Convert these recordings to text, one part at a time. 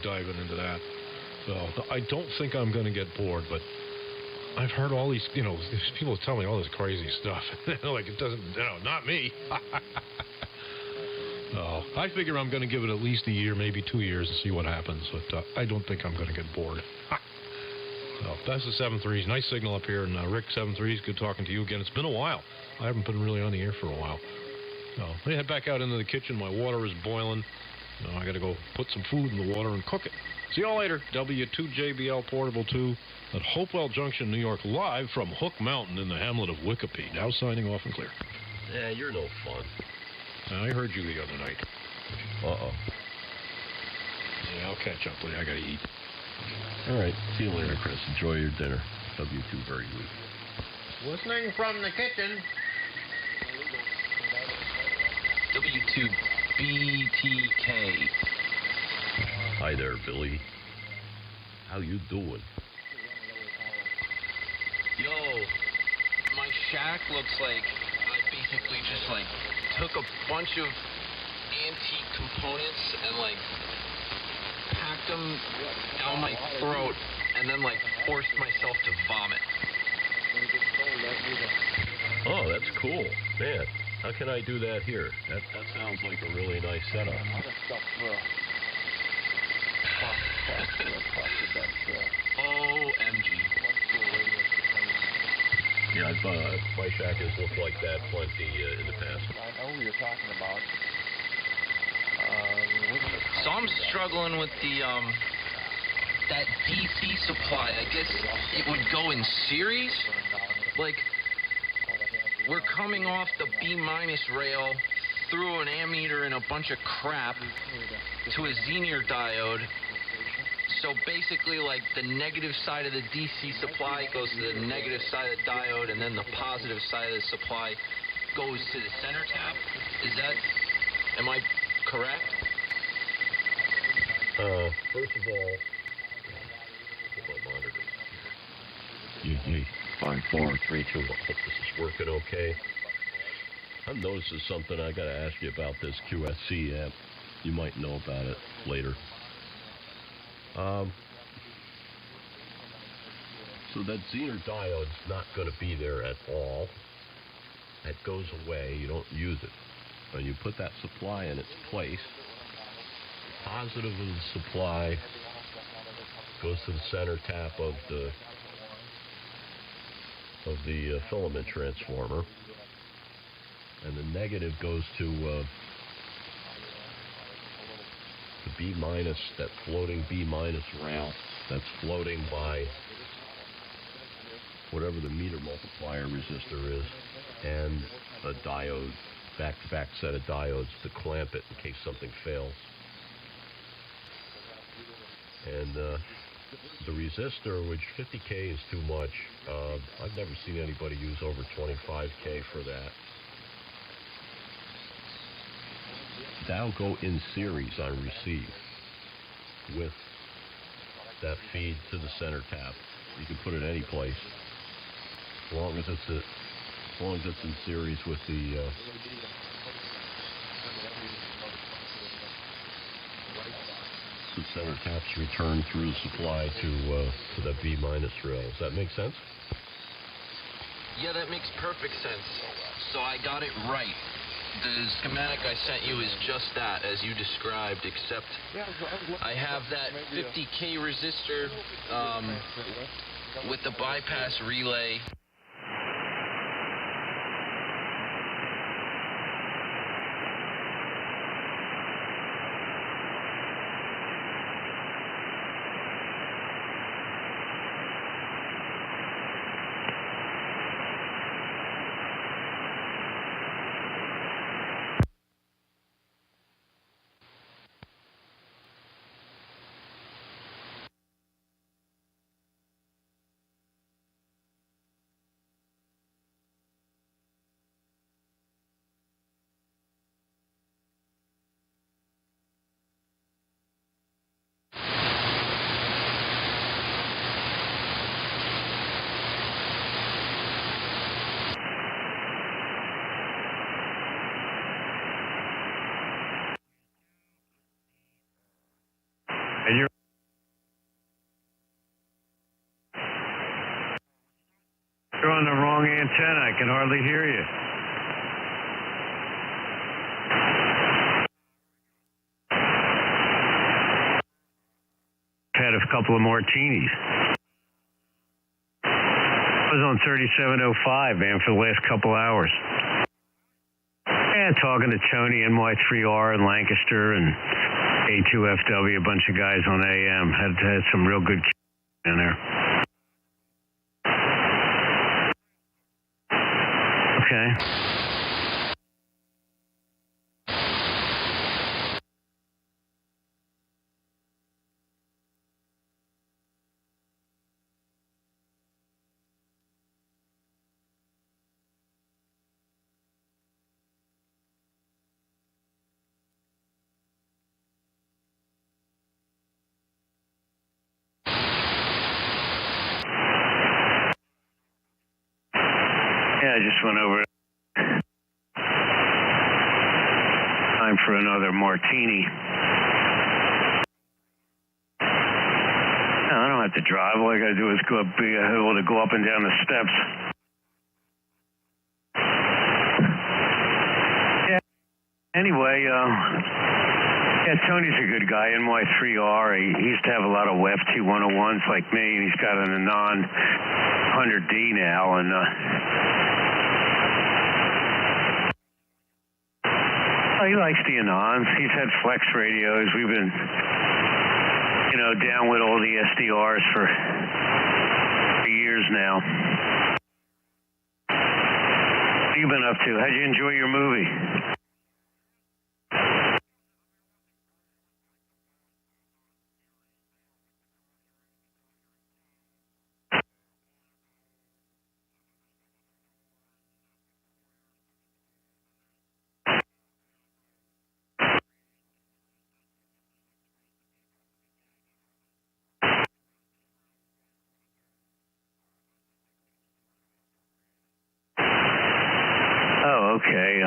diving into that. So I don't think I'm going to get bored, but I've heard all these, these people tell me all this crazy stuff. Like it doesn't, not me. I figure I'm going to give it at least a year, maybe 2 years, and see what happens. But I don't think I'm going to get bored. So that's the 7.3s. Nice signal up here. And Rick, 7.3s, good talking to you again. It's been a while. I haven't been really on the air for a while. So I head back out into the kitchen. My water is boiling. I got to go put some food in the water and cook it. See y'all later. W2JBL Portable 2 at Hopewell Junction, New York, live from Hook Mountain in the hamlet of Wikipedia. Now signing off and clear. Yeah, you're no fun. I heard you the other night. Uh-oh. Yeah, I'll catch up with you. I got to eat. All right. See you later, Chris. Enjoy your dinner. W2 very good. Listening from the kitchen. W2BTK. Hi there, Billy. How you doing? Yo, my shack looks like I basically just took a bunch of antique components and packed them down my throat and then forced myself to vomit. Oh, that's cool. Man, how can I do that here? That sounds like a really nice setup. OMG. Yeah, my shack has looked like that plenty in the past. I know who you're talking about. So I'm struggling with the that DC supply. I guess it would go in series. We're coming off the B- rail through an ammeter and a bunch of crap to a Xenier diode. So basically, the negative side of the DC supply goes to the negative side of the diode, and then the positive side of the supply goes to the center tap. Am I correct? First of all, put my monitor. 5432. I hope this is working okay. I've noticed something. I got to ask you about this QSC app. You might know about it later. So that Xener diode's not going to be there at all. That goes away. You don't use it. When you put that supply in its place, the positive of the supply goes to the center tap of the filament transformer, and the negative goes to the B-, that floating B- rail that's floating by whatever the meter multiplier resistor is, and a diode, back-to-back set of diodes to clamp it in case something fails. And the resistor, which 50K is too much, I've never seen anybody use over 25K for that. That'll go in series on receive with that feed to the center tap. You can put it any place, as long as it's in series with the center taps return through the supply to the B- rail. Does that make sense? Yeah, that makes perfect sense. So I got it right. The schematic I sent you is just that, as you described, except I have that 50K resistor with the bypass relay. And you're on the wrong antenna. I can hardly hear you. Had a couple of martinis. I was on 3705, man, for the last couple hours. Yeah, talking to Tony, NY3R in Lancaster, and A2FW, a bunch of guys on AM. Had some real good in there. Okay. Yeah, I just went over. Time for another martini. No, I don't have to drive. All I got to do is be able to go up and down the steps. Yeah. Anyway, yeah, Tony's a good guy. NY3R. He used to have a lot of WEF 2101s like me, and he's got a non 100D now, and he likes the Anons. He's had flex radios. We've been, down with all the SDRs for years now. What have you been up to? How'd you enjoy your movie? Oh, okay.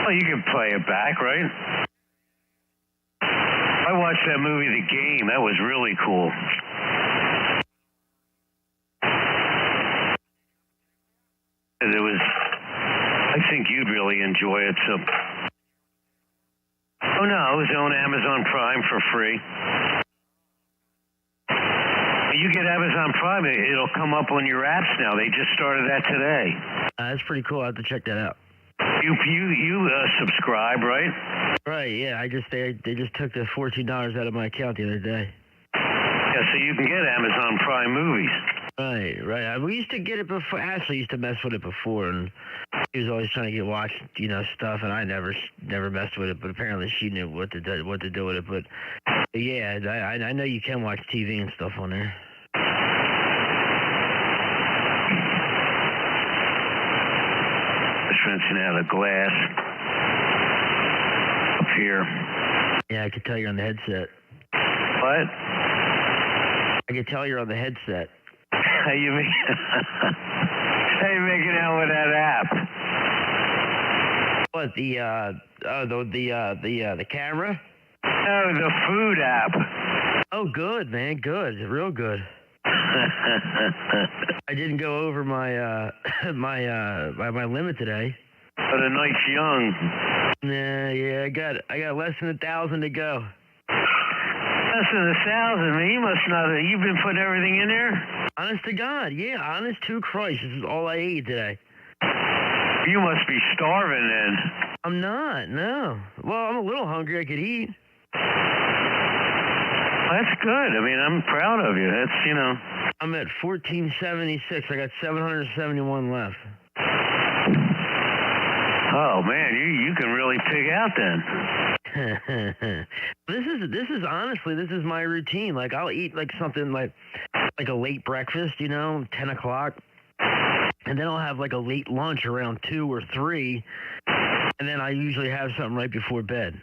Well, you can play it back, right? I watched that movie, The Game. That was really cool. I think you'd really enjoy it, so. Oh, no, it was on Amazon Prime for free. You get Amazon Prime, it'll come up on your apps now. They just started that today. That's pretty cool. I have to check that out. You subscribe, right? Right, yeah. They just took the $14 out of my account the other day. Yeah, so you can get Amazon Prime movies. Right. We used to get it before. Ashley used to mess with it before, and he was always trying to get watched, stuff, and I never messed with it. But apparently, she knew what to do with it. But yeah, I know you can watch TV and stuff on there. Just rinsing out a glass up here. Yeah, I could tell you're on the headset. What? I could tell you're on the headset. How you making out with that app? What, the camera? No, the food app. Oh, good, man, good, real good. I didn't go over my my limit today. But the night's young. Nah, yeah, I got less than 1,000 to go. Less than 1,000, man. You must not have. You've been putting everything in there? Honest to God, yeah. Honest to Christ, this is all I ate today. You must be starving then. I'm not, no. Well, I'm a little hungry. I could eat. That's good. I mean, I'm proud of you. That's, I'm at 1476. I got 771 left. Oh, man, you can really pig out then. This is honestly, this is my routine. Like, I'll eat like something like a late breakfast, 10 o'clock. And then I'll have like a late lunch around 2 or 3. And then I usually have something right before bed.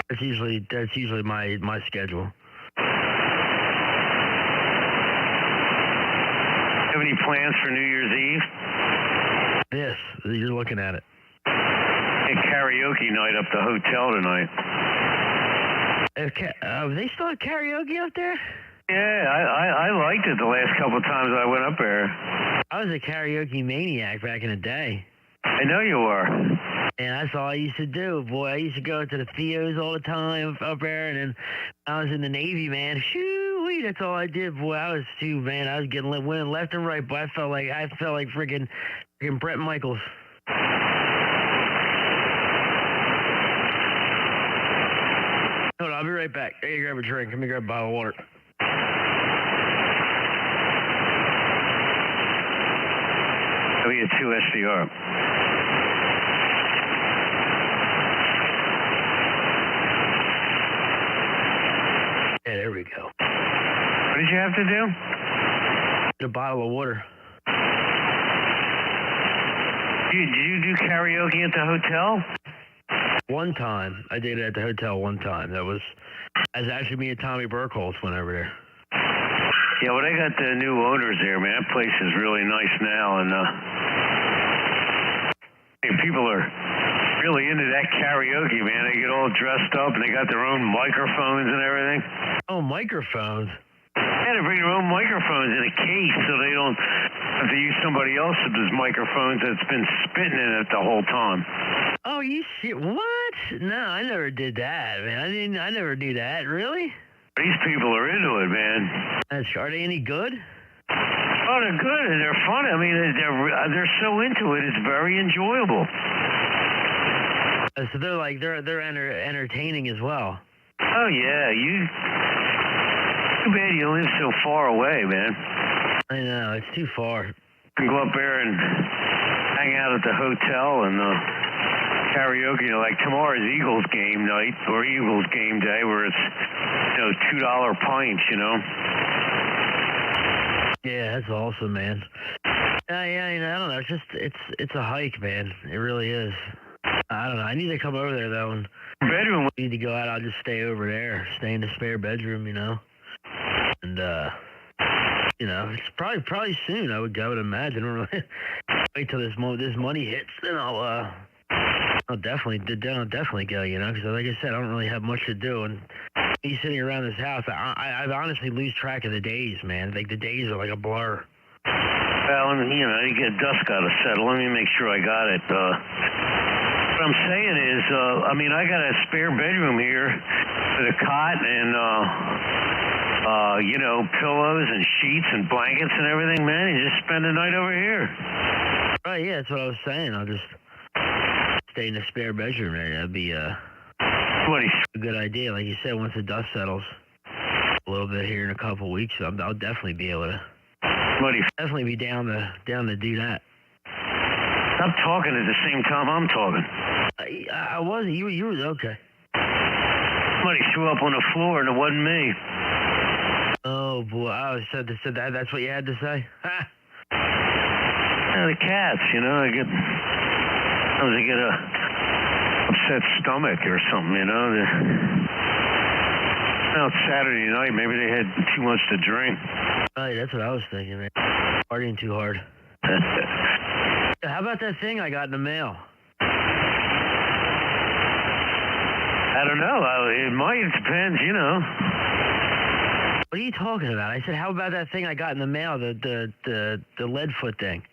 That's usually my schedule. plans for New Year's Eve? This, you're looking at it. A karaoke night up the hotel tonight. They still have karaoke up there? Yeah, I liked it the last couple of times I went up there. I was a karaoke maniac back in the day. I know you were. And that's all I used to do, boy. I used to go to the Theos all the time up there, and then I was in the Navy, man. Shoo-wee, that's all I did, boy. I was too, man. I was getting winning left and right, but I felt like freaking Brett Michaels. Hold on, I'll be right back. I gotta grab a drink. Let me grab a bottle of water. W2SDR. Yeah, there we go. What did you have to do? Get a bottle of water. Did you do karaoke at the hotel? One time. I did it at the hotel one time. That was actually me and Tommy Burkholz went over there. Yeah, well, they got the new owners there, man. That place is really nice now, and people are really into that karaoke, man. They get all dressed up, and they got their own microphones and everything. Oh, microphones? Yeah, they bring their own microphones in a case so they don't have to use somebody else's microphones that's been spitting in it the whole time. Oh, you shit? What? No, I never did that, man. I never do that. Really? These people are into it, man. Are they any good? Oh, they're good and they're fun. I mean, they're so into it. It's very enjoyable. So they're entertaining as well. Oh yeah, too bad you live so far away, man. I know, it's too far. You can go up there and hang out at the hotel and karaoke. You know, like tomorrow's Eagles game night or Eagles game day, where it's $2 pints. You know. Yeah, that's awesome, man. Yeah, I don't know. It's a hike, man. It really is. I don't know. I need to come over there though, and bedroom. I need to go out. I'll just stay over there, stay in the spare bedroom, and it's probably soon. I would imagine. Wait till this money hits, then I'll definitely go. Because like I said, I don't really have much to do, and me sitting around this house, I honestly lose track of the days, man. Like the days are like a blur. Well, you get dust got to settle. Let me make sure I got it. What I'm saying is, I got a spare bedroom here with a cot and, pillows and sheets and blankets and everything, man. You just spend the night over here. Right, yeah, that's what I was saying. I'll just stay in the spare bedroom, man. That'd be a good idea. Like you said, once the dust settles a little bit here in a couple weeks, I'll definitely be able to. Definitely be down to do that. Stop talking at the same time I'm talking. I wasn't. You were okay. Somebody threw up on the floor and it wasn't me. Oh boy! I said that. That's what you had to say. Ha! Yeah, the cats. I get a upset stomach or something. Now it's Saturday night. Maybe they had too much to drink. Right, that's what I was thinking, man. Partying too hard. How about that thing I got in the mail? I don't know. It might. It depends, What are you talking about? I said, how about that thing I got in the mail, the Leadfoot thing?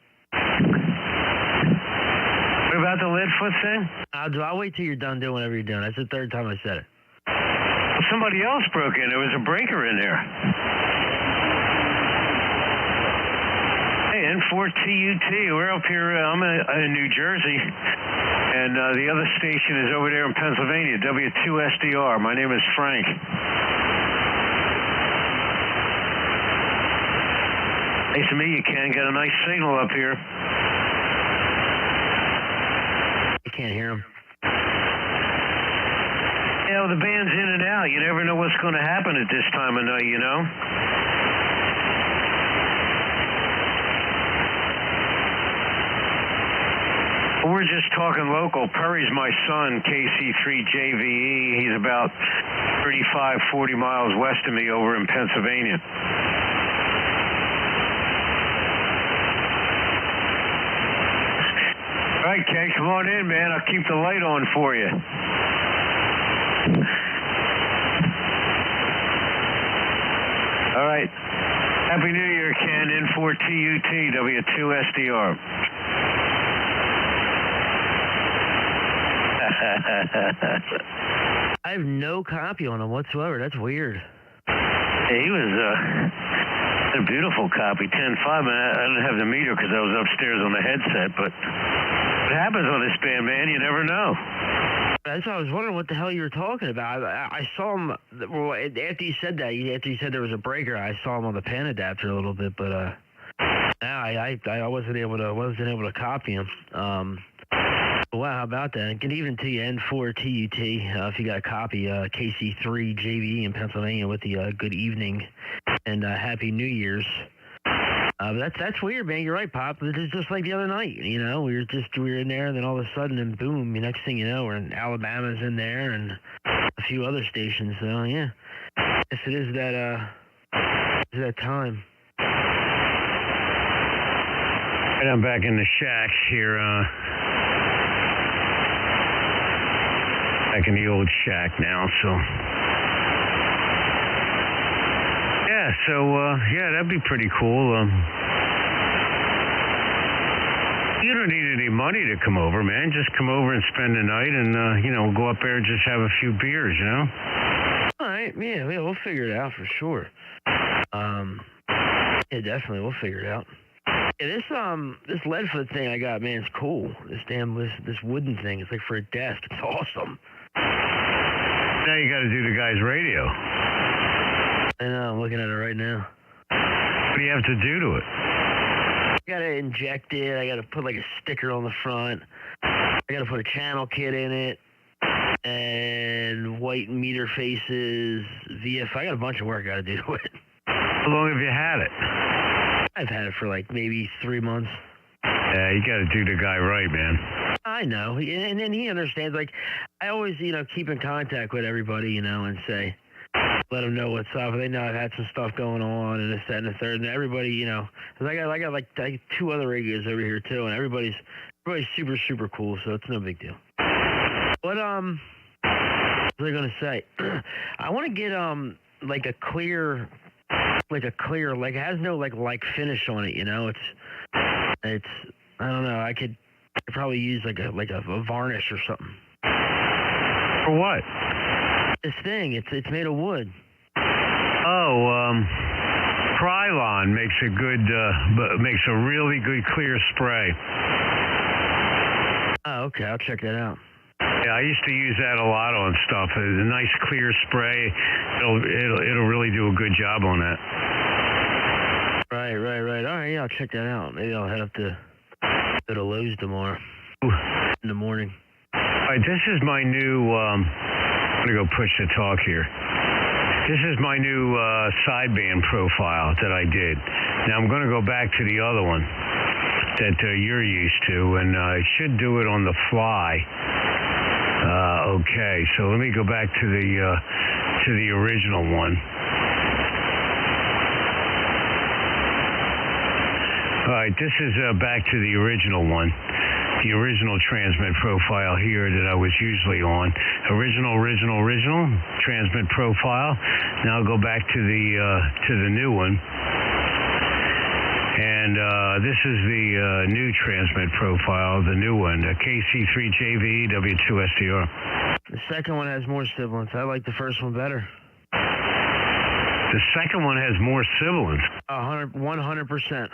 What about the Leadfoot thing? I'll wait till you're done doing whatever you're doing. That's the third time I said it. Well, somebody else broke in. There was a breaker in there. Hey, N4TUT. We're up here. I'm in New Jersey. And the other station is over there in Pennsylvania, W2SDR. My name is Frank. Nice to meet you, Ken. Got a nice signal up here. I can't hear him. Yeah, well, the band's in and out. You never know what's going to happen at this time of night, We're just talking local. Perry's my son, KC3JVE. He's about 35, 40 miles west of me over in Pennsylvania. right, Ken, come on in, man. I'll keep the light on for you. All right. Happy New Year, Ken. N4TUT, W2SDR. I have no copy on him whatsoever. That's weird. Yeah, he was a beautiful copy, 10.5. I didn't have the meter because I was upstairs on the headset, but what happens on this band, man? You never know. That's why I was wondering what the hell you were talking about. I saw him, well, after you said that, after you said there was a breaker, I saw him on the pan adapter a little bit, but I wasn't able to copy him. Wow, how about that? Good evening to you, N4TUT. If you got a copy, KC3JVE in Pennsylvania with the good evening and Happy New Year's. That's weird, man. You're right, Pop. It's just like the other night, you know. We were in there, and then all of a sudden, and boom, the next thing you know, we're in Alabama's in there, and a few other stations. So yeah, guess it is that time. Right, I'm back in the shack here. Back in the old shack now, so. Yeah, so, yeah, that'd be pretty cool. You don't need any money to come over, man. Just come over and spend the night and, you know, go up there and just have a few beers, you know? All right, yeah, we'll figure it out for sure. Yeah, definitely, we'll figure it out. Yeah, this Leadfoot thing I got, man, it's cool. This wooden thing, it's like for a desk. It's awesome. Now you got to do the guy's radio. I know, I'm looking at it right now. What do you have to do to it? I got to inject it. I got to put like a sticker on the front. I got to put a channel kit in it. And white meter faces, VF. I got a bunch of work I got to do to it. How long have you had it? I've had it for like maybe 3 months. Yeah, you got to do the guy right, man. I know, and then he understands. Like, I always, you know, keep in contact with everybody, you know, and say, let them know what's up. They know I've had some stuff going on, and this, that, and the third. And everybody, you know, cause I got like 2 other radios over here too, and everybody's super, super cool, so it's no big deal. What was I gonna say? I want to get like a clear, like it has no like finish on it, you know. It's I don't know. I could probably use like a varnish or something. For what? This thing, it's made of wood. Oh, Krylon makes a really good clear spray. Oh, okay, I'll check that out. Yeah, I used to use that a lot on stuff. It's a nice clear spray. It'll really do a good job on that. Right. All right, yeah, I'll check that out. Maybe I'll head up to Lowe's tomorrow in the morning. All right, this is my new. I'm gonna go push the talk here. This is my new sideband profile that I did. Now I'm gonna go back to the other one that you're used to, and I should do it on the fly. Okay, so let me go back to the original one. All right, this is back to the original one, the original transmit profile here that I was usually on. Original transmit profile. Now I'll go back to the new one. And this is the new transmit profile, the new one, the KC3JVE W2SDR. The second one has more sibilance. I like the first one better. The second one has more sibilance. 100%.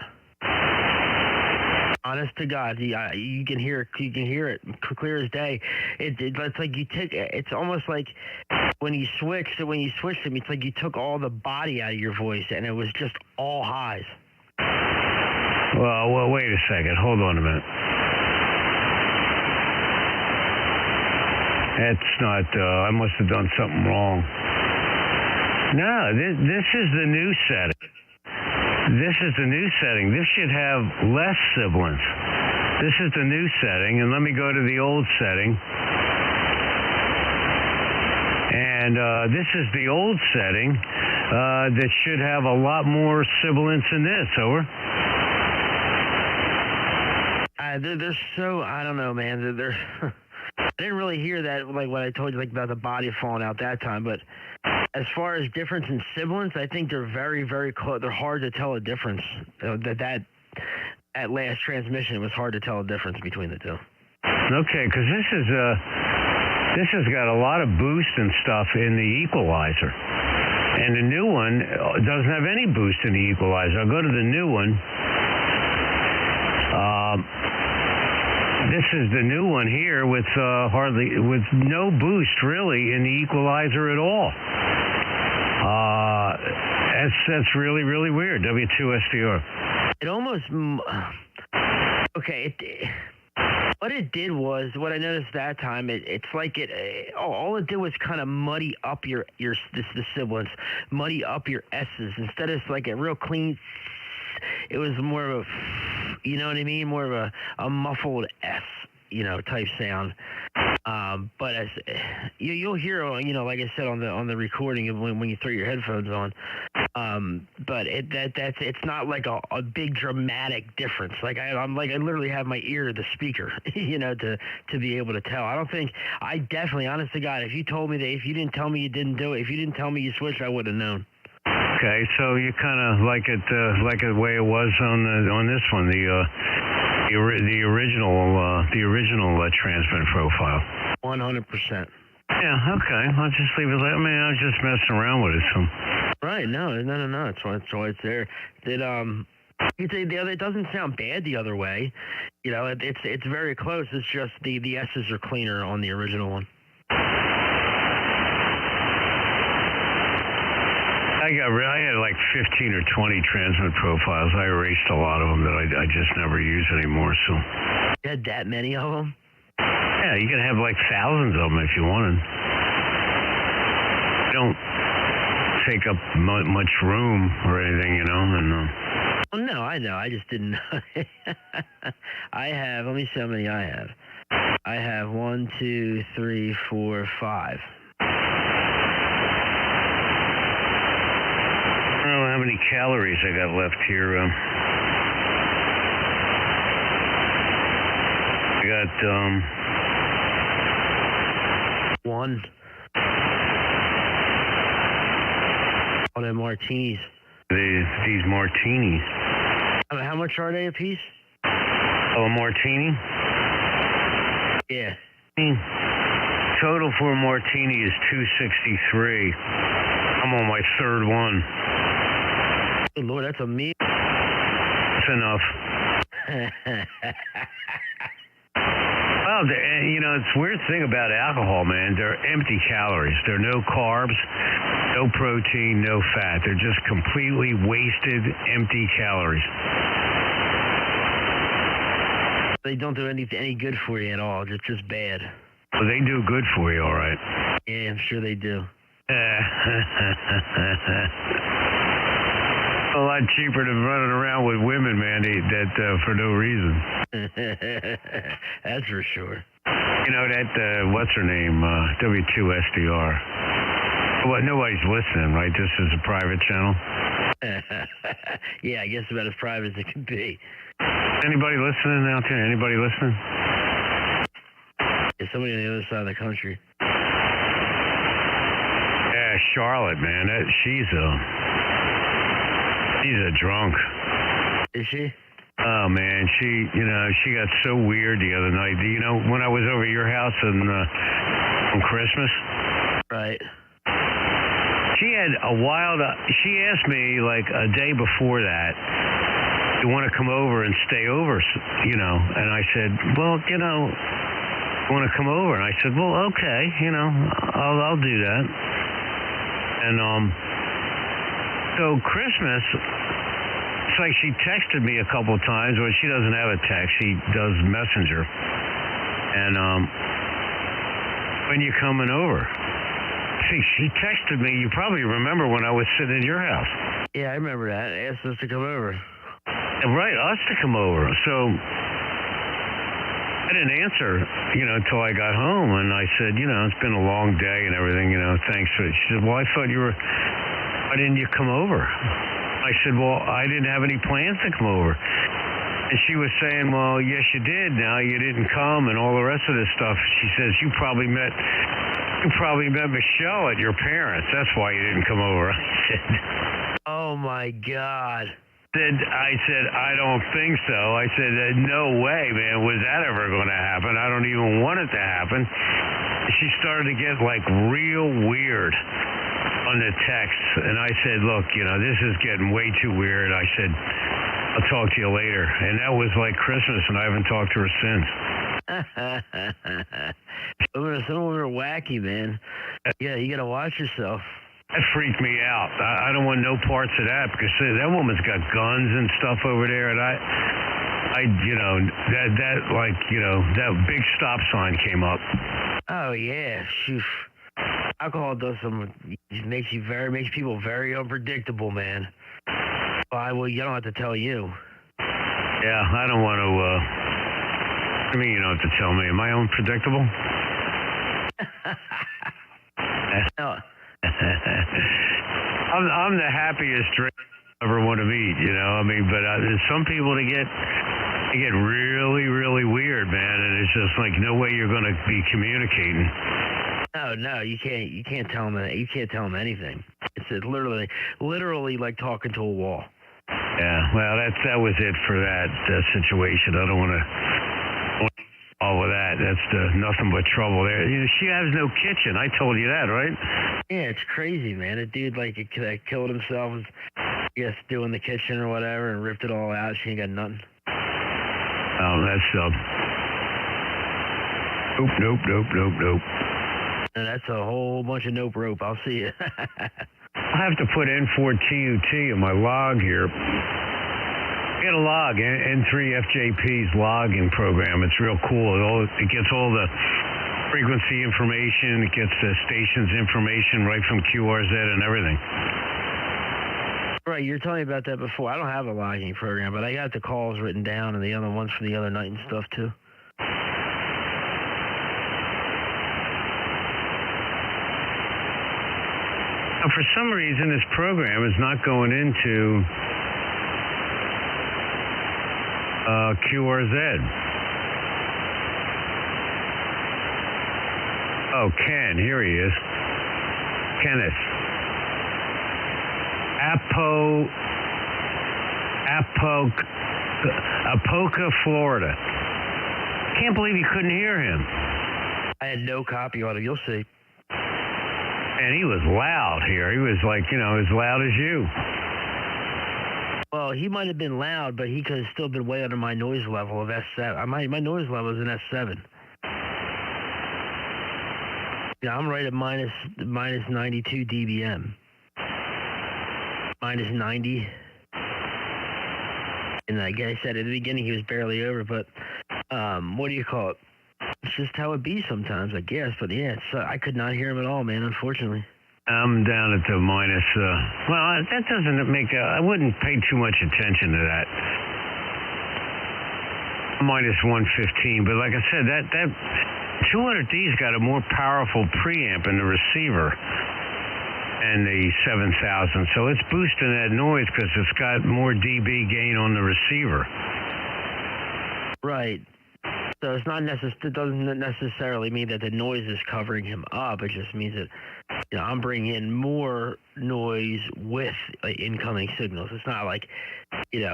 Honest to God, you can hear it. You can hear it clear as day. It's like you take. It's almost like when you switched them. It's like you took all the body out of your voice, and it was just all highs. Well, wait a second. Hold on a minute. That's not. I must have done something wrong. No, this is the new setting. This is the new setting. This should have less sibilance. This is the new setting, and let me go to the old setting. And this is the old setting that should have a lot more sibilance than this. Over. As Yeah, they're so, I don't know, man. They're I didn't really hear that, like what I told you, like about the body falling out that time. But as far as difference in siblings, I think they're very, very close. They're hard to tell a difference. That last transmission, it was hard to tell a difference between the two. Okay, because this has got a lot of boost and stuff in the equalizer. And the new one doesn't have any boost in the equalizer. I'll go to the new one. This is the new one here with no boost really in the equalizer at all. That's really, really weird. W2SDR. It almost okay. What it did was, what I noticed that time, it's like all it did was kind of muddy up the sibilants, muddy up your S's. Instead of like a real clean, it was more of a, you know what I mean? More of a muffled S, type sound. But as you'll hear, like I said on the recording when you throw your headphones on. But it's not like a big dramatic difference. Like I literally have my ear to the speaker, to be able to tell. I definitely, honest to God, if you told me that, if you didn't tell me you didn't do it, if you didn't tell me you switched, I would have known. Okay, so you kind of like the way it was on this one, the original transmit profile. 100%. Yeah, okay. I'll just leave it. I mean, I was just messing around with it. So. Right. No. That's why it's there. It doesn't sound bad the other way. It's very close. It's just the S's are cleaner on the original one. I had like 15 or 20 transmit profiles. I erased a lot of them that I just never use anymore. So. You had that many of them? Yeah, you can have like thousands of them if you wanted. They don't take up much room or anything, And, well, no, I know. I just didn't know. I have, let me see how many I have. I have 1, 2, 3, 4, 5. I don't know how many calories I got left here. I got, 1. On them martinis. These martinis. How much are they a piece? Oh, a martini? Yeah. Total for a martini is $2.63. I'm on my third one. Good Lord, that's a meal. That's enough. Well, it's a weird thing about alcohol, man. They're empty calories. There are no carbs, no protein, no fat. They're just completely wasted, empty calories. They don't do any good for you at all. It's just bad. Well, they do good for you, all right. Yeah, I'm sure they do. A lot cheaper than running around with women, man, that for no reason. That's for sure. That, what's her name, W2SDR. Well, nobody's listening, right? This is a private channel. Yeah, I guess about as private as it can be. Anybody listening out there? Anybody listening? Yeah, somebody on the other side of the country. Yeah, Charlotte, man. She's a drunk. Is she? Oh man, she got so weird the other night. When I was over at your house on Christmas. Right. She had she asked me like a day before that, "You want to come over and stay over?" And I said, "Well, you want to come over?" And I said, "Well, okay, I'll do that." And so Christmas. It's like she texted me a couple of times, but she doesn't have a text. She does Messenger. And when you coming over? See, she texted me. You probably remember when I was sitting in your house. Yeah, I remember that. Asked us to come over. Right, us to come over. So I didn't answer, until I got home. And I said, it's been a long day and everything, thanks for it. She said, well, I thought why didn't you come over? I said, well, I didn't have any plans to come over. And she was saying, well, yes, you did. Now you didn't come and all the rest of this stuff. She says, you probably met Michelle at your parents'. That's why you didn't come over. I said, oh, my God. I said, I don't think so. I said, no way, man. Was that ever going to happen? I don't even want it to happen. She started to get, like, real weird on the texts. And I said, look, this is getting way too weird. I said, I'll talk to you later. And that was like Christmas, and I haven't talked to her since. Some of them are wacky, man. Yeah, you got to watch yourself. That freaked me out. I don't want no parts of that because that woman's got guns and stuff over there, and that big stop sign came up. Oh yeah, shoot. Alcohol does makes people very unpredictable, man. Well, you don't have to tell you. Yeah, I don't want to. I mean, you don't have to tell me. Am I unpredictable? No. I'm the happiest drink I ever want to meet, I mean, but there's some people that get really, really weird, man, and it's just like no way you're going to be communicating. No, you can't tell them. You can't tell them anything. It's literally like talking to a wall. Yeah, well, that was it for that situation. I don't want to. All of that. That's nothing but trouble there. She has no kitchen. I told you that, right? Yeah, it's crazy, man. A dude killed himself, I guess, doing the kitchen or whatever, and ripped it all out. She ain't got nothing. Oh, that's nope. And that's a whole bunch of nope rope. I'll see you. I have to put N4TUT in my log here. Get a log, N3FJP's logging program. It's real cool. It gets all the frequency information. It gets the station's information right from QRZ and everything. Right, you were telling me about that before. I don't have a logging program, but I got the calls written down and the other ones from the other night and stuff, too. Now, for some reason, this program is not going into QRZ. Oh, Ken, here he is. Kenneth. Apoca, Florida. Can't believe you couldn't hear him. I had no copy on it. You'll see. And he was loud here. He was like, as loud as you. Well, he might have been loud, but he could have still been way under my noise level of S7. My noise level is in S7. Yeah, I'm right at minus 92 dBm. Minus 90. And like I said, at the beginning, he was barely over, but what do you call it? It's just how it be sometimes, I guess. But yeah, I could not hear him at all, man, unfortunately. I'm down at the minus, well, that doesn't make, I wouldn't pay too much attention to that. Minus 115, but like I said, that 200D's got a more powerful preamp in the receiver and the 7000, so it's boosting that noise because it's got more dB gain on the receiver. Right. So it doesn't necessarily mean that the noise is covering him up. It just means that I'm bringing in more noise with incoming signals. It's not like it's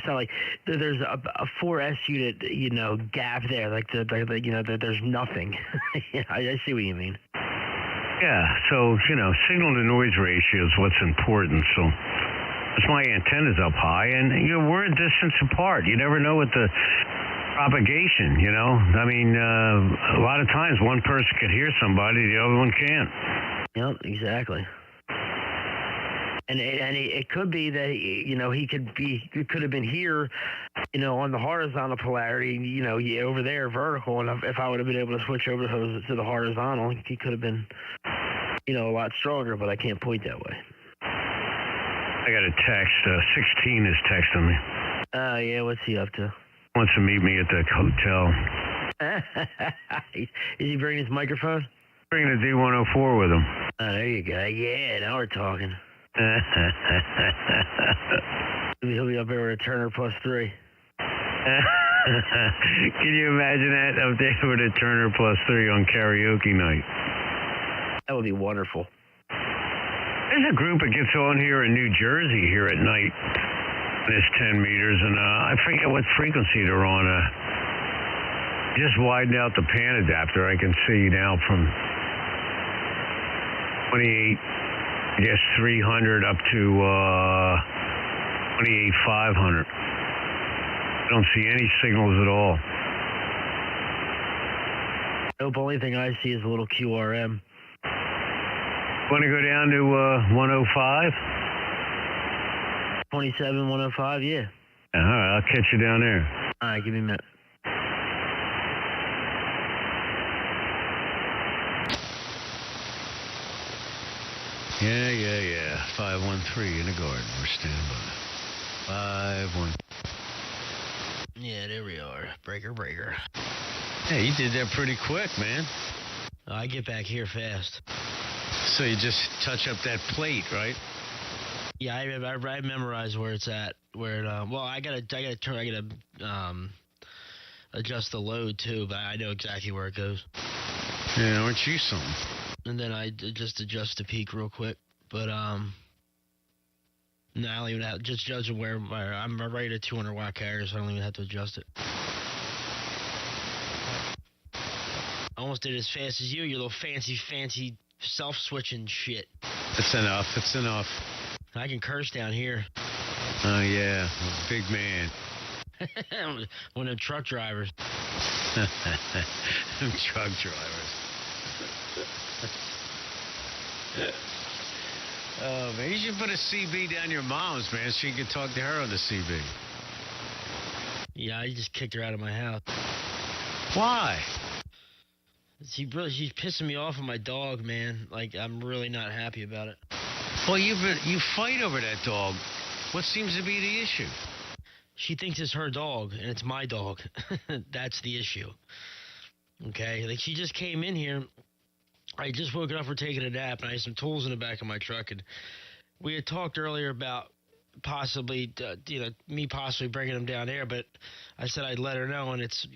not like there's a 4S unit gap there. Like there's nothing. I see what you mean. Yeah. So signal to noise ratio is what's important. So as my antenna's up high, and we're a distance apart. You never know what the propagation, I mean, a lot of times one person could hear somebody, the other one can't. Yep, exactly. And it could be that he could have been here, on the horizontal polarity, over there vertical, and if I would have been able to switch over to the horizontal, he could have been, a lot stronger. But I can't point that way. I got a text. 16 is texting me. Yeah, what's he up to? Wants to meet me at the hotel. Is he bringing his microphone? Bringing the D104 with him. Oh, there you go. Yeah, now we're talking. He'll be up there with a Turner +3. Can you imagine that up there with a Turner +3 on karaoke night? That would be wonderful. There's a group that gets on here in New Jersey here at night. It's 10 meters, and I forget what frequency they're on. Just widen out the pan adapter. I can see now from 28, I guess 300 up to 28,500. I don't see any signals at all. Nope, only thing I see is a little QRM. Want to go down to 105? 27, 105, yeah. All right, I'll catch you down there. All right, give me a minute. Yeah. 513 in the garden. We're standing by. 5-1. Yeah, there we are. Breaker. Hey, you did that pretty quick, man. I get back here fast. So you just touch up that plate, right? Yeah, I memorized where it's at. Where I gotta adjust the load too, but I know exactly where it goes. Yeah, aren't you something? And then I just adjust the peak real quick. But no, I don't even have just judging where I'm right at 200 watt carrier, so I don't even have to adjust it. I almost did it as fast as you little fancy self-switching shit. It's enough. I can curse down here. Oh, yeah. Big man. One of them truck drivers. Them truck drivers. Oh, man. You should put a CB down your mom's, man, so you can talk to her on the CB. Yeah, I just kicked her out of my house. Why? She's pissing me off with my dog, man. Like, I'm really not happy about it. Well, you fight over that dog. What seems to be the issue? She thinks it's her dog, and it's my dog. That's the issue. Okay? Like, she just came in here. I just woke up for taking a nap, and I had some tools in the back of my truck. And we had talked earlier about possibly, me possibly bringing them down there, but I said I'd let her know, and it's,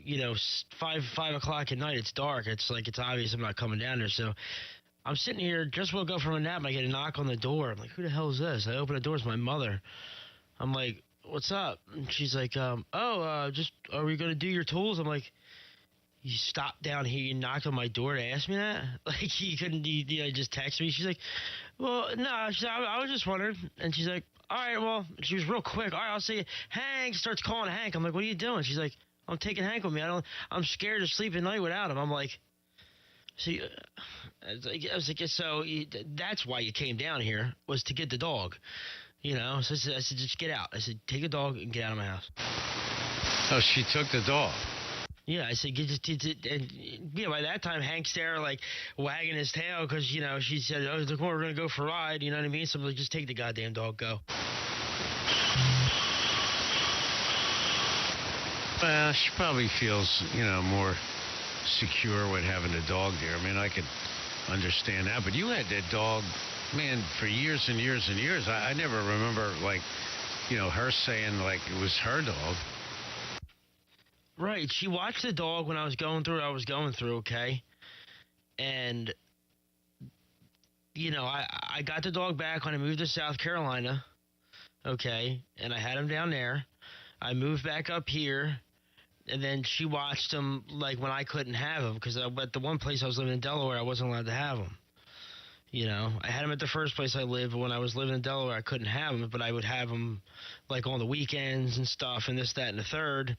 5 o'clock at night. It's dark. It's obvious I'm not coming down there. So I'm sitting here, just woke up from a nap, and I get a knock on the door. I'm like, who the hell is this? I open the door. It's my mother. I'm like, what's up? And she's like, are we going to do your tools? I'm like, you stopped down here, you knocked on my door to ask me that? Like, you couldn't just text me? She's like, well, no, I was just wondering. And she's like, all right, well, she was real quick. All right, I'll see you. Hank starts calling Hank. I'm like, what are you doing? She's like, I'm taking Hank with me. I'm scared to sleep at night without him. I'm like, see, I was like, so that's why you came down here, was to get the dog. So I said, just get out. I said, take a dog and get out of my house. Oh, she took the dog. Yeah, I said, by that time, Hank's there, like, wagging his tail because, she said, oh, look, we're going to go for a ride, you know what I mean? So I'm like, just take the goddamn dog, go. Well, she probably feels, more secure with having a dog there. I mean, I could understand that. But you had that dog, man, for years and years and years. I never remember, her saying, it was her dog. Right. She watched the dog when I was going through what I was going through, okay? And, I got the dog back when I moved to South Carolina, okay? And I had him down there. I moved back up here, and then she watched him, when I couldn't have him, because at the one place I was living in Delaware, I wasn't allowed to have him. I had him at the first place I lived, but when I was living in Delaware, I couldn't have him, but I would have him, on the weekends and stuff, and this, that, and the third.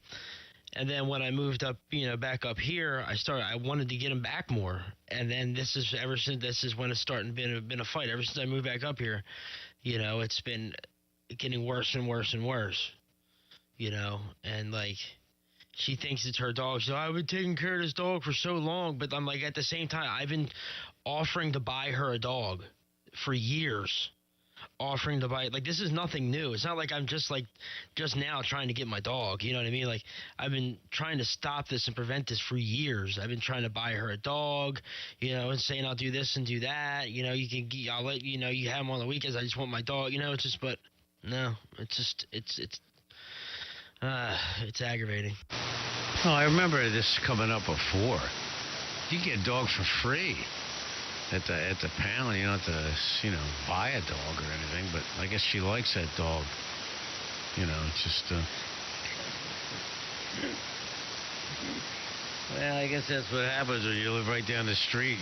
And then when I moved up, back up here, I wanted to get him back more. And then this is when it's been a fight. Ever since I moved back up here, it's been getting worse and worse and worse, and she thinks it's her dog. She's like, I've been taking care of this dog for so long. But I'm like, at the same time, I've been offering to buy her a dog for years. Offering to buy, this is nothing new. It's not like I'm just now trying to get my dog. You know what I mean? I've been trying to stop this and prevent this for years. I've been trying to buy her a dog, and saying I'll do this and do that. I'll let you have him on the weekends. I just want my dog. It's just, but No, it's just it's aggravating. Oh, I remember this coming up before. You get a dog for free at the panel. You don't have to, buy a dog or anything. But I guess she likes that dog. It's just. Well, I guess that's what happens when you live right down the street.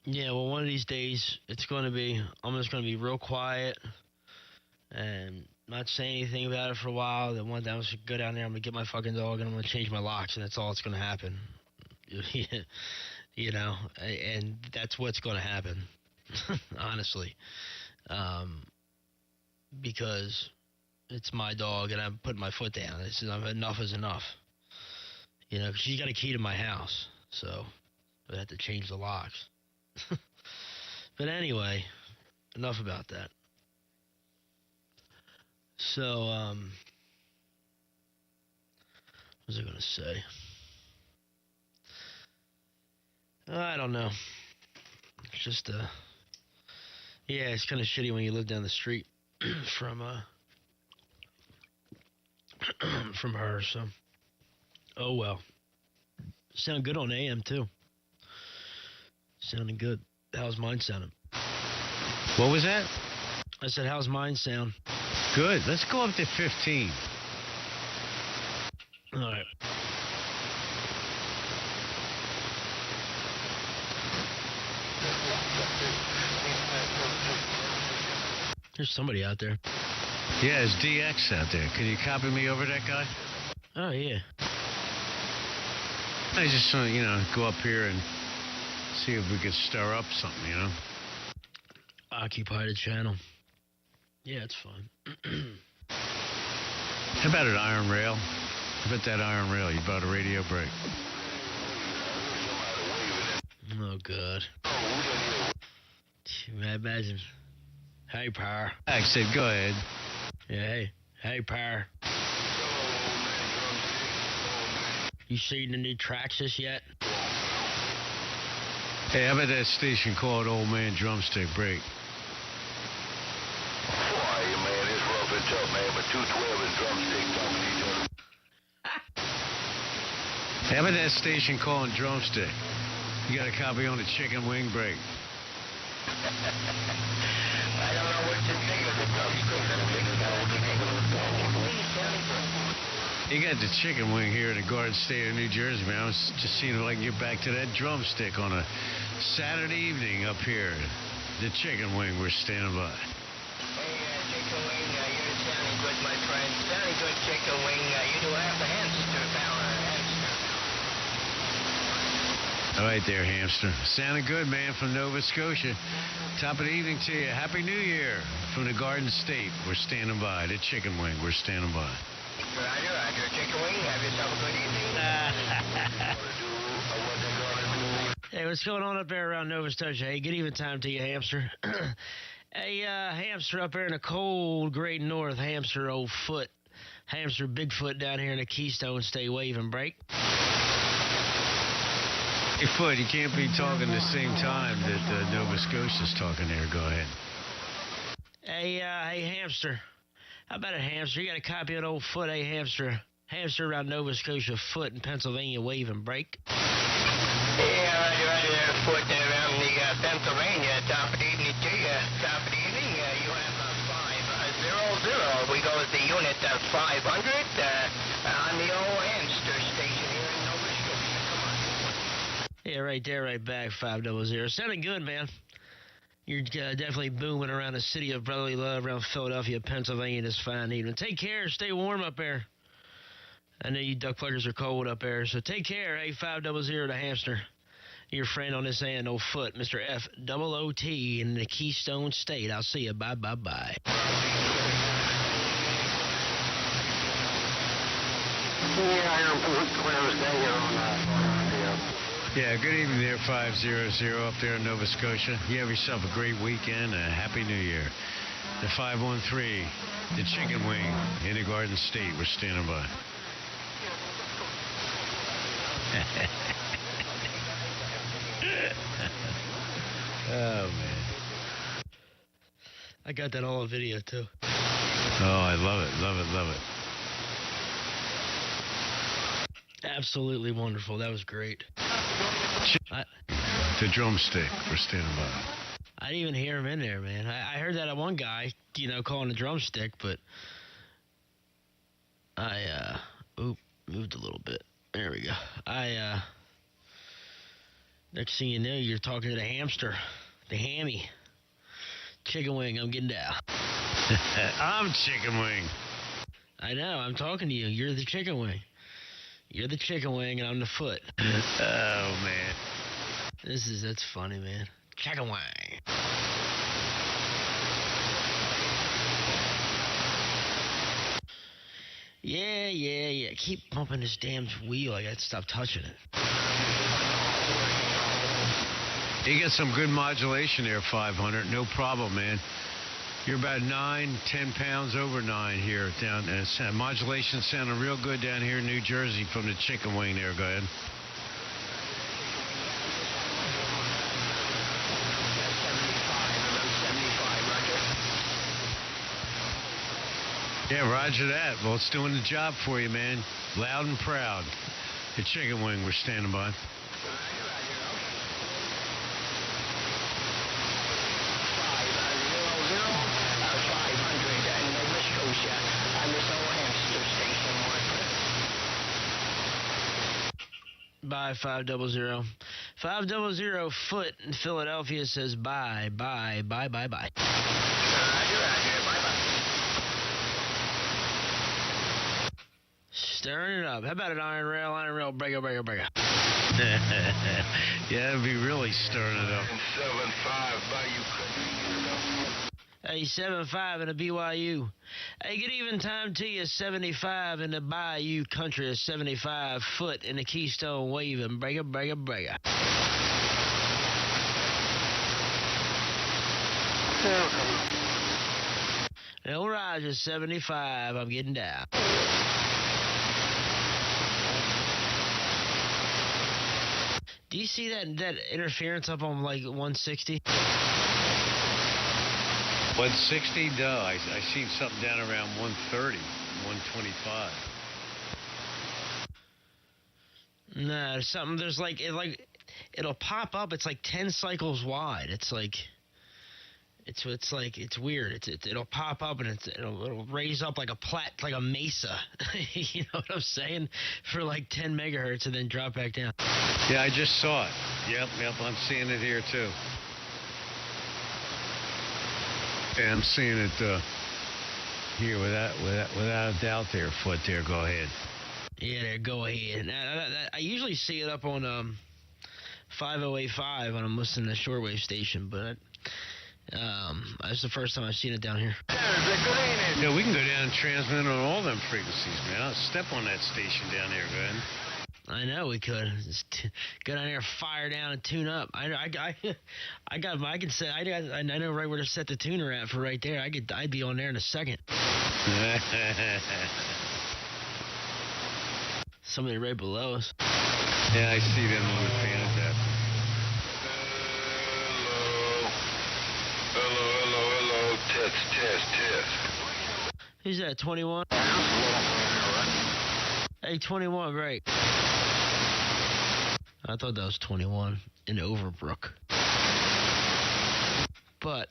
Yeah, well, one of these days I'm just going to be real quiet and not say anything about it for a while. Then one day I'm just going to go down there, I'm going to get my fucking dog, and I'm going to change my locks, and that's all that's going to happen. And that's what's going to happen, honestly. Because it's my dog, and I'm putting my foot down. Enough is enough. Because she's got a key to my house, so I have to change the locks. But anyway, enough about that. So, what was I going to say? I don't know. It's just, it's kind of shitty when you live down the street from her, so. Oh, well. Sound good on AM, too. Sounding good. How's mine sounding? What was that? I said, how's mine sound? Good. Let's go up to 15. All right. There's somebody out there. Yeah, there's DX out there. Can you copy me over that guy? Oh, yeah. I just want to, go up here and see if we could stir up something, Occupy the channel. Yeah, it's fine. How about an iron rail? How about that iron rail? You bought a radio brake. Oh, God. I imagine. Hey, Power. I said, go ahead. Yeah, hey. Hey, Power. You seen the new Traxxas yet? Hey, how about that station called Old Man Drumstick Break? Why, man, it's rough and tough, man, but 212 and Drumstick talking to each other. How about that station calling Drumstick? You got a copy on the chicken wing break. I don't know what you think of the Drumstick. You got the chicken wing here in the Garden State of New Jersey, man. I was just seeing if I can get back to that Drumstick on a Saturday evening up here. The chicken wing, we're standing by. Hey, chicken wing, you're sounding good, my friend. Sounding good, chicken wing. You do have a hamster, pal, hamster. All right there, hamster. Sounding good, man, from Nova Scotia. Top of the evening to you. Happy New Year from the Garden State. We're standing by. The chicken wing, we're standing by. Roger, chicken wing. Have yourself a good evening. Hey, what's going on up there around Nova Scotia? Hey, good evening time to you, hamster. Hey, hamster up there in the cold great north, hamster old foot. Hamster Bigfoot down here in the Keystone State Wave and Break. Hey, Foot, you can't be talking the same time that Nova Scotia's talking there. Go ahead. Hey, hamster. How about a hamster? You got a copy of an old Foot, hey, hamster. Hamster around Nova Scotia, Foot in Pennsylvania, Wave and Break. Yeah, right there, Foot around the Pennsylvania. Top of the evening to you. Top of the evening, you have 500. We go with the unit 500 on the old hamster station here in Nova Scotia. Come on. Yeah, right there, right back, 500. Sounding good, man. You're definitely booming around the city of brotherly love around Philadelphia, Pennsylvania this fine evening. Take care. Stay warm up there. I know you duck pluggers are cold up there, so take care. Hey, 500 the hamster. Your friend on this end, old Foot, Mr. FOOT in the Keystone State. I'll see you. Bye, bye, bye. Yeah, good evening there, 500 up there in Nova Scotia. You have yourself a great weekend, a happy New Year. The 513, the chicken wing in the Garden State. We're standing by. Oh, man. I got that all on video, too. Oh, I love it, love it, love it. Absolutely wonderful. That was great. The drumstick, we're standing by. I didn't even hear him in there, man. I heard that one guy, calling a drumstick, but I moved a little bit. There we go. Next thing you know, you're talking to the hamster, the hammy. Chicken wing, I'm getting down. I'm chicken wing. I know, I'm talking to you. You're the chicken wing. You're the chicken wing, and I'm the foot. Oh, man. That's funny, man. Chicken wing. Yeah. Keep pumping this damn wheel. I gotta stop touching it. You get some good modulation there, 500. No problem, man. You're about 9-10 pounds over 9 here down there. Modulation sounding real good down here in New Jersey from the chicken wing there. Go ahead. Yeah, roger that. Well, it's doing the job for you, man. Loud and proud. The chicken wing, we're standing by. Bye, 500. 500 foot in Philadelphia says bye. Roger. Stirring it up. How about an iron rail, breaker. Yeah, it'd be really stirring it up. 75 Bayou. Hey, 75 in the BYU. Hey, good even time to you, 75 in the Bayou country, 75 foot in the Keystone Wave, and breaker. No, Roger, 75, I'm getting down. Do you see that interference up on like 160? 160? No, I seen something down around 130, 125. No, there's something. There's it'll pop up. It's like 10 cycles wide. It's weird. It'll pop up and it'll raise up like a mesa. You know what I'm saying? For like 10 megahertz and then drop back down. Yeah, I just saw it. Yep, I'm seeing it here too. Yeah, I'm seeing it here without a doubt there, foot there. Go ahead. Yeah, there, go ahead. I usually see it up on 5085 when I'm listening to the shortwave station, but that's the first time I've seen it down here. Yeah, we can go down and transmit on all them frequencies, man. I'll step on that station down there, go ahead. I know we could. Just go down there, fire down, and tune up. I know right where to set the tuner at for right there. I'd be on there in a second. Somebody right below us. Yeah, I see them on the fan at that. Hello. Test. Who's that, 21? Hey, 21, right. I thought that was 21 in Overbrook. But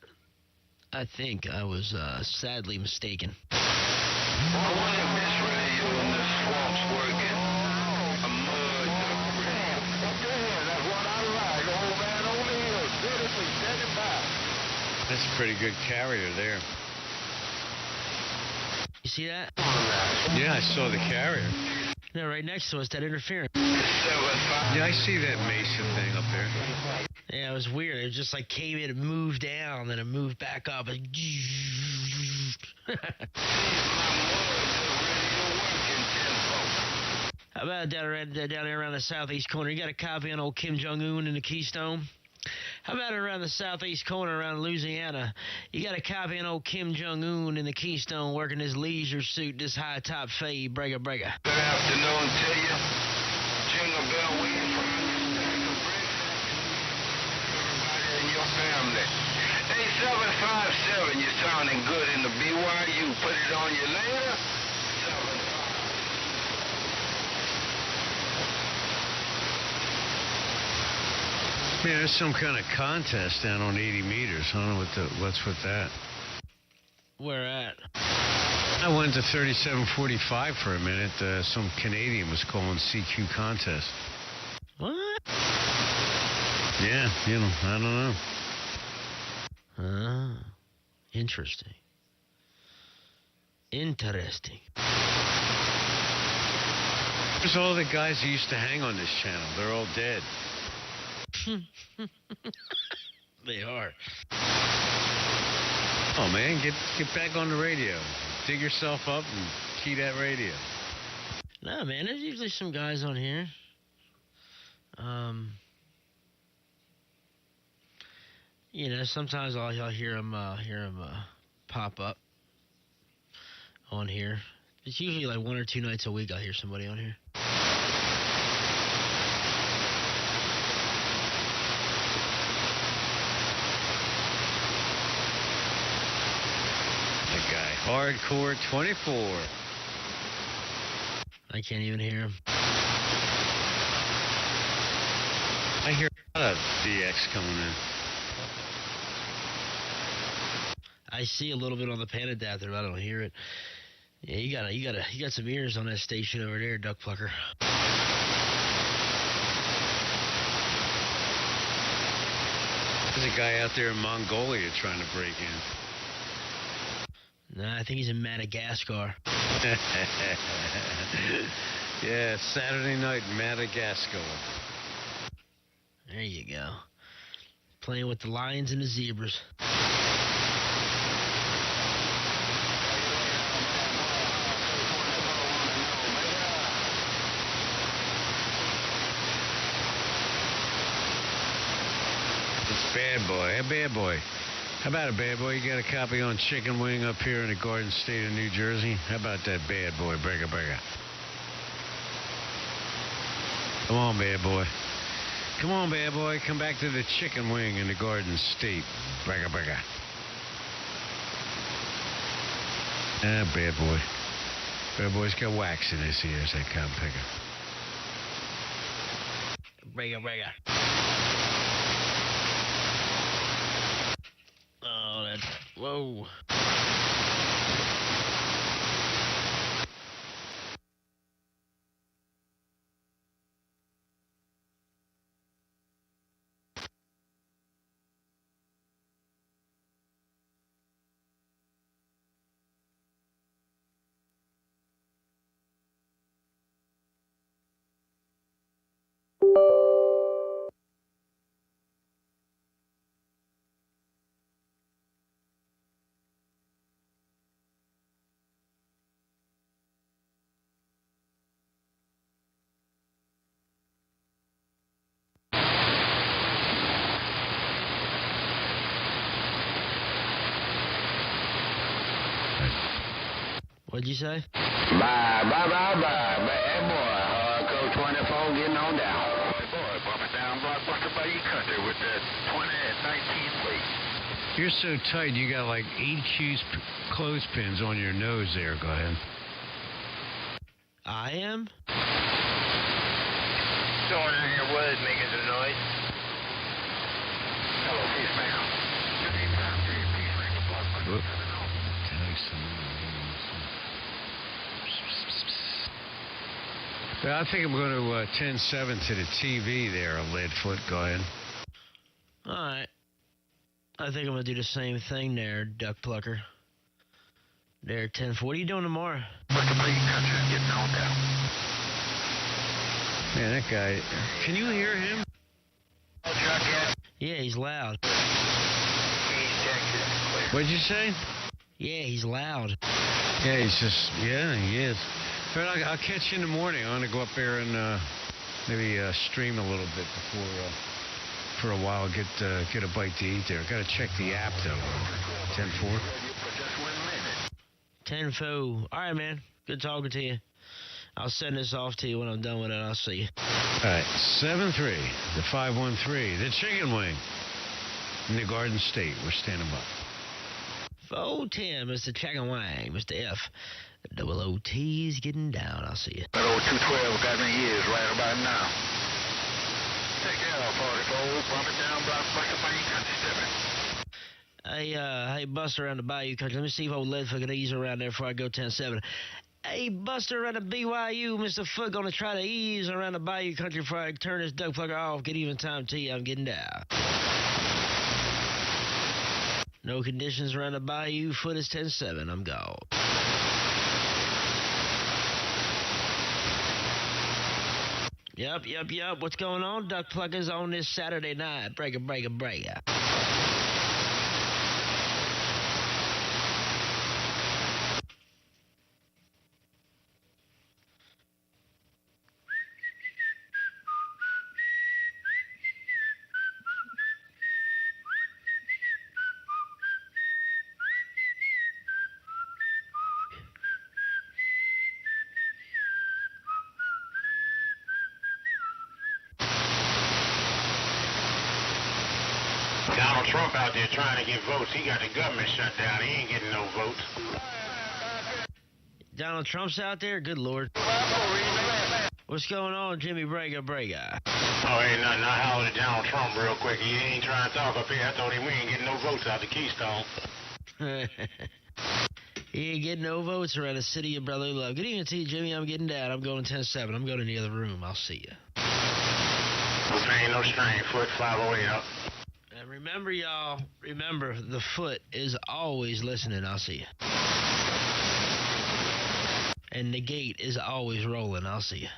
I think I was sadly mistaken. That's a pretty good carrier there. You see that? Yeah, I saw the carrier. No, right next to us, that interference. Yeah, I see that Mesa thing up there. Yeah, it was weird. It just like came in and moved down, then it moved back up. Like, how about down there around the southeast corner? You got a copy on old Kim Jong-un in the Keystone? How about around the southeast corner around Louisiana? You got a copy on old Kim Jong-un in the Keystone working his leisure suit, this high-top fade, breaker. Good afternoon to you. Jingle bell waiting for you. Everybody in your family. Hey, 757, you're sounding good in the BYU. Put it on you later. 75. Yeah, there's some kind of contest down on 80 meters. I don't know what's with that. Where at? I went to 3745 for a minute. Some Canadian was calling CQ contest. What? Yeah, I don't know. Interesting. Interesting. There's all the guys who used to hang on this channel. They're all dead. They are. Oh, man, get back on the radio. Dig yourself up and key that radio. No, man, there's usually some guys on here. Sometimes I'll hear them pop up on here. It's usually like 1 or 2 nights a week I'll hear somebody on here. The guy, Hardcore 24. I can't even hear him. I hear a lot of DX coming in. I see a little bit on the pan adapter, but I don't hear it. Yeah, you got some ears on that station over there, Duck Plucker. There's a guy out there in Mongolia trying to break in. Nah, I think he's in Madagascar. Yeah, Saturday night in Madagascar. There you go. Playing with the lions and the zebras. It's Bad Boy. Hey, Bad Boy. How about it, Bad Boy? You got a copy on Chicken Wing up here in the Garden State of New Jersey? How about that, Bad Boy? Burger. Come on, Bad Boy. Come on, Bad Boy. Come back to the Chicken Wing in the Garden State. Burger. Ah, Bad Boy. Bad Boy's got wax in his ears, that cotton picker. Burger. Oh, that's... Whoa. What'd you say? Bye. Bad boy. Hardcore 24 getting on down. Boy, bumping down Block Bucker by your country with that 20 and 19 plate. You're so tight, you got like 8 clothespins on your nose there. Go ahead. I am? Sawing in your wood, making some noise. Hello, peacemaker. Whoop. I think I'm going to 10-7 to the TV there, Leadfoot. Go ahead. All right. I think I'm going to do the same thing there, Duck Plucker. There, 10-4. What are you doing tomorrow? Bucker by your country getting on down. Man, that guy. Can you hear him? Yeah, he's loud. What'd you say? Yeah, he's loud. Yeah, he is. All right, I'll catch you in the morning. I'm going to go up there and maybe stream a little bit before, for a while, get a bite to eat there. Got to check the app, though. 10-4. 10-4. All right, man. Good talking to you. I'll send this off to you when I'm done with it. I'll see you. All right, 7-3, the 513, the Chicken Wing. in the Garden State. We're standing by. 410, Mr. Chicken Wang, Mr. F. Double OT is getting down. I'll see you. That old 212 got me ears right about now. Take care of 44, bump it down, block, Buster Bayou Country 7. Hey, Buster around the Bayou Country. Let me see if old Leadfoot can ease around there before I go 10-7. Hey, Buster around the BYU. Mr. Foot gonna try to ease around the Bayou Country before I turn this duck plugger off. Good evening time to you. I'm getting down. No conditions around the Bayou. Foot is 10-7. I'm gone. Yep. What's going on? Duck pluggers on this Saturday night. Breaker. Donald Trump out there trying to get votes. He got the government shut down. He ain't getting no votes. Donald Trump's out there? Good Lord. What's going on, Jimmy Breaker? Oh, ain't nothing. I hollered at Donald Trump real quick. He ain't trying to talk up here. I told him we ain't getting no votes out the Keystone. He ain't getting no votes around the city of brotherly love. Good evening to you, Jimmy. I'm getting down. I'm going 10-7. I'm going in the other room. I'll see you. No pain, no strain. Foot 508 up. And remember, y'all, the Foot is always listening. I'll see you. And the gate is always rolling. I'll see you.